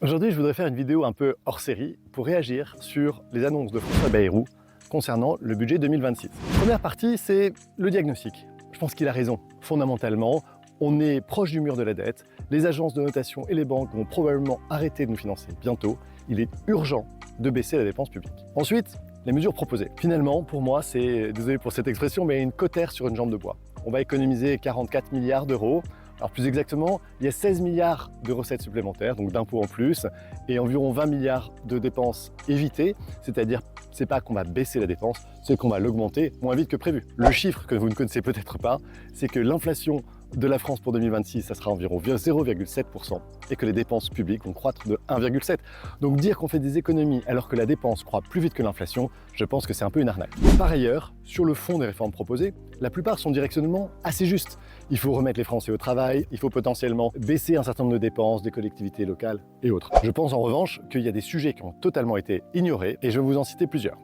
Aujourd'hui, je voudrais faire une vidéo un peu hors série pour réagir sur les annonces de François Bayrou concernant le budget 2026. Première partie, c'est le diagnostic. Je pense qu'il a raison. Fondamentalement, on est proche du mur de la dette. Les agences de notation et les banques vont probablement arrêter de nous financer bientôt. Il est urgent de baisser la dépense publique. Ensuite, les mesures proposées. Finalement, pour moi, c'est, désolé pour cette expression, mais une cautère sur une jambe de bois. On va économiser 44 milliards d'euros. Alors plus exactement, il y a 16 milliards de recettes supplémentaires, donc d'impôts en plus, et environ 20 milliards de dépenses évitées, c'est-à-dire c'est pas qu'on va baisser la dépense, c'est qu'on va l'augmenter moins vite que prévu. Le chiffre que vous ne connaissez peut-être pas, c'est que l'inflation de la France pour 2026, ça sera environ 0,7% et que les dépenses publiques vont croître de 1,7%. Donc dire qu'on fait des économies alors que la dépense croît plus vite que l'inflation, je pense que c'est un peu une arnaque. Par ailleurs, sur le fond des réformes proposées, la plupart sont directionnement assez justes. Il faut remettre les Français au travail, il faut potentiellement baisser un certain nombre de dépenses des collectivités locales et autres. Je pense en revanche qu'il y a des sujets qui ont totalement été ignorés et je vais vous en citer plusieurs.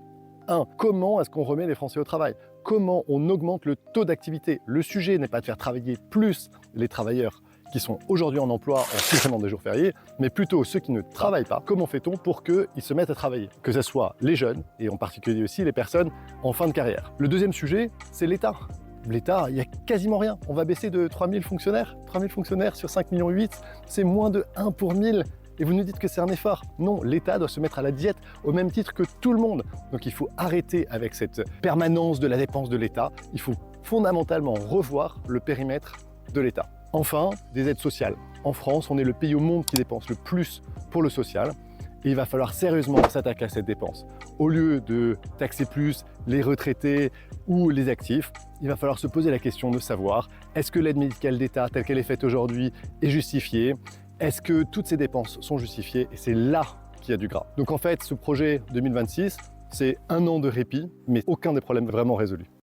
1. Comment est-ce qu'on remet les Français au travail? Comment on augmente le taux d'activité? Le sujet n'est pas de faire travailler plus les travailleurs qui sont aujourd'hui en emploi en supplément des jours fériés, mais plutôt ceux qui ne travaillent pas. Comment fait-on pour qu'ils se mettent à travailler? Que ce soit les jeunes, et en particulier aussi les personnes en fin de carrière. Le deuxième sujet, c'est l'État. L'État, il n'y a quasiment rien. On va baisser de 3000 fonctionnaires. 3000 fonctionnaires sur 5,8 millions, c'est moins de 1 pour 1000. Et vous nous dites que c'est un effort. Non, l'État doit se mettre à la diète au même titre que tout le monde. Donc il faut arrêter avec cette permanence de la dépense de l'État. Il faut fondamentalement revoir le périmètre de l'État. Enfin, des aides sociales. En France, on est le pays au monde qui dépense le plus pour le social. Et il va falloir sérieusement s'attaquer à cette dépense. Au lieu de taxer plus les retraités ou les actifs, il va falloir se poser la question de savoir est-ce que l'aide médicale d'État telle qu'elle est faite aujourd'hui est justifiée? Est-ce que toutes ces dépenses sont justifiées? Et c'est là qu'il y a du gras. Donc en fait, ce projet 2026, c'est un an de répit, mais aucun des problèmes vraiment résolus.